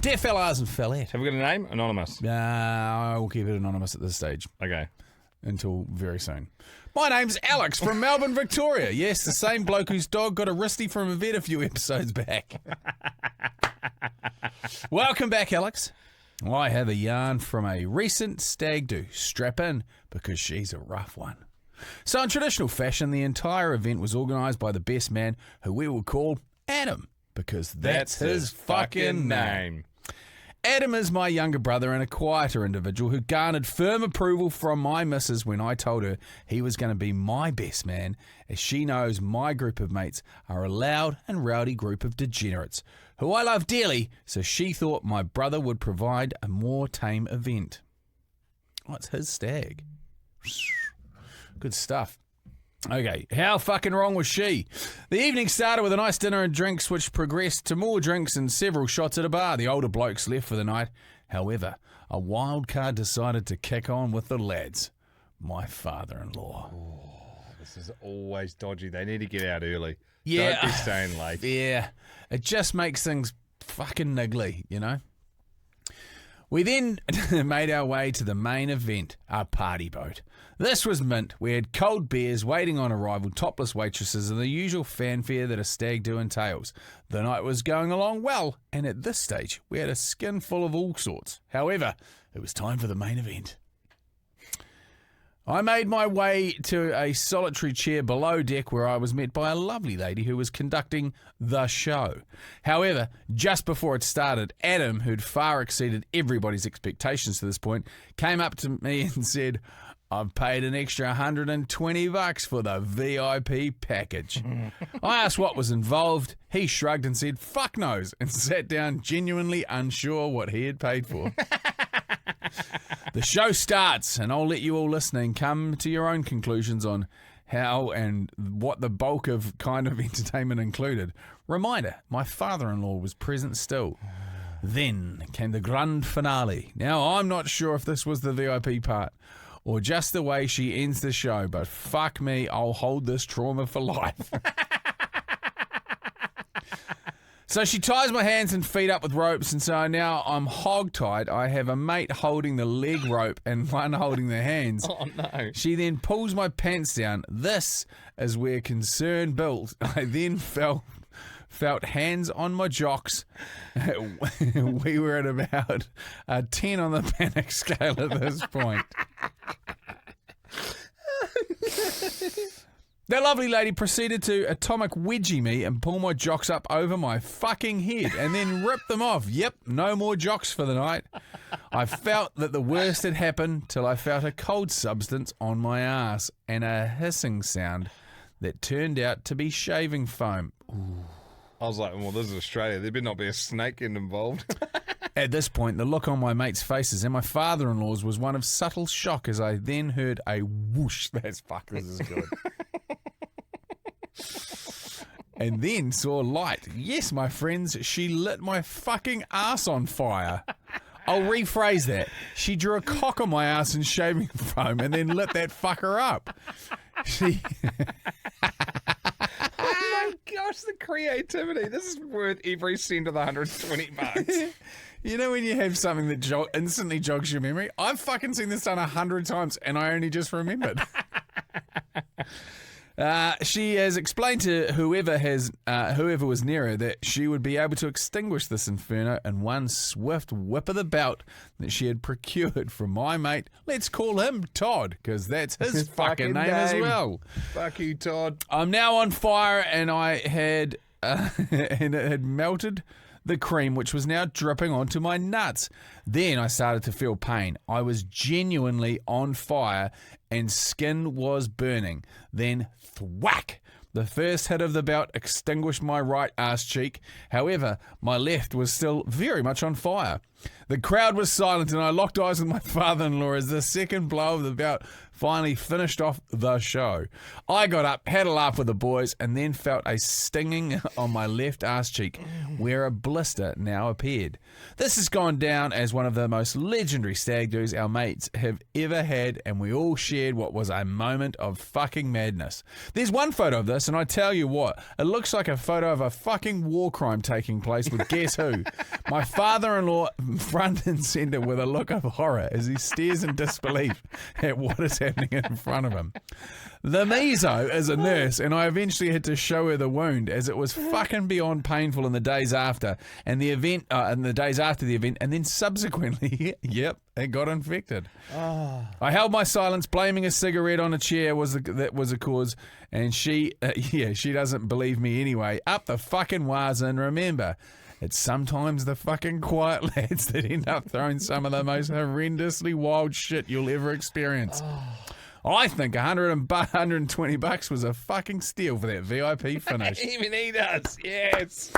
Dear fellas and fellette. Have we got a name? Anonymous. I will keep it anonymous at this stage. Okay. Until very soon. My name's Alex from Melbourne, Victoria. Yes, the same bloke whose dog got a wristy from a vet a few episodes back. Welcome back, Alex. I have a yarn from a recent Stag Do. Strap in, because she's a rough one. So in traditional fashion, the entire event was organised by the best man, who we will call Adam, because that's his fucking name. Adam is my younger brother and a quieter individual who garnered firm approval from my missus when I told her he was going to be my best man, as she knows my group of mates are a loud and rowdy group of degenerates who I love dearly, so she thought my brother would provide a more tame event. Oh, it's his stag. Good stuff. Okay, how fucking wrong was she? The evening started with a nice dinner and drinks, which progressed to more drinks and several shots at a bar. The older blokes left for the night. However, a wild card decided to kick on with the lads. My father-in-law. Oh, this is always dodgy. They need to get out early. Yeah. Don't be staying late. Yeah. It just makes things fucking niggly, you know? We then made our way to the main event, our party boat. This was mint. We had cold beers waiting on arrival, topless waitresses, and the usual fanfare that a stag do entails. The night was going along well, and at this stage, we had a skin full of all sorts. However, it was time for the main event. I made my way to a solitary chair below deck where I was met by a lovely lady who was conducting the show. However, just before it started, Adam, who'd far exceeded everybody's expectations to this point, came up to me and said, "I've paid an extra $120 for the VIP package." I asked what was involved. He shrugged and said, "Fuck knows," and sat down genuinely unsure what he had paid for. The show starts, and I'll let you all listening come to your own conclusions on how and what the bulk of kind of entertainment included. Reminder, my father-in-law was present still. Then came the grand finale. Now, I'm not sure if this was the VIP part or just the way she ends the show, but fuck me, I'll hold this trauma for life. So she ties my hands and feet up with ropes, and so now I'm hog-tied. I have a mate holding the leg rope and one holding the hands. Oh, no. She then pulls my pants down. This is where concern built. I then felt hands on my jocks. We were at about a 10 on the panic scale at this point. The lovely lady proceeded to atomic wedgie me and pull my jocks up over my fucking head and then rip them off. Yep, no more jocks for the night. I felt that the worst had happened till I felt a cold substance on my ass and a hissing sound that turned out to be shaving foam. Ooh. I was like, well, this is Australia. There better not be a snake involved. At this point, the look on my mates' faces and my father-in-law's was one of subtle shock as I then heard a whoosh. That's fuck, this is good. And then saw light. Yes, my friends, she lit my fucking ass on fire. I'll rephrase that. She drew a cock on my ass and shaving foam and then lit that fucker up. She... Oh my gosh, the creativity. This is worth every cent of the $120. You know when you have something that instantly jogs your memory? I've fucking seen this done 100 times and I only just remembered. She has explained to whoever was near her that she would be able to extinguish this inferno in one swift whip of the belt that she had procured from my mate. Let's call him Todd, because that's his fucking name as well. Fuck you, Todd. I'm now on fire, and I had and it had melted the cream, which was now dripping onto my nuts. Then I started to feel pain. I was genuinely on fire and skin was burning. Then thwack! The first hit of the belt extinguished my right ass cheek. However, my left was still very much on fire. The crowd was silent, and I locked eyes with my father-in-law as the second blow of the belt finally finished off the show. I got up, had a laugh with the boys, and then felt a stinging on my left arse cheek, where a blister now appeared. This has gone down as one of the most legendary stag do's our mates have ever had, and we all shared what was a moment of fucking madness. There's one photo of this, and I tell you what, it looks like a photo of a fucking war crime taking place with guess who? My father-in-law front and centre with a look of horror as he stares in disbelief at what is happening in front of him. The meso is a nurse, and I eventually had to show her the wound as it was fucking beyond painful in the days after, and the event, and the days after the event, and then subsequently, yep, it got infected. Oh. I held my silence, blaming a cigarette on a chair that was a cause, and she doesn't believe me anyway. Up the fucking waz, and remember, it's sometimes the fucking quiet lads that end up throwing some of the most horrendously wild shit you'll ever experience. I think $120 was a fucking steal for that VIP finish. Even he does, yes.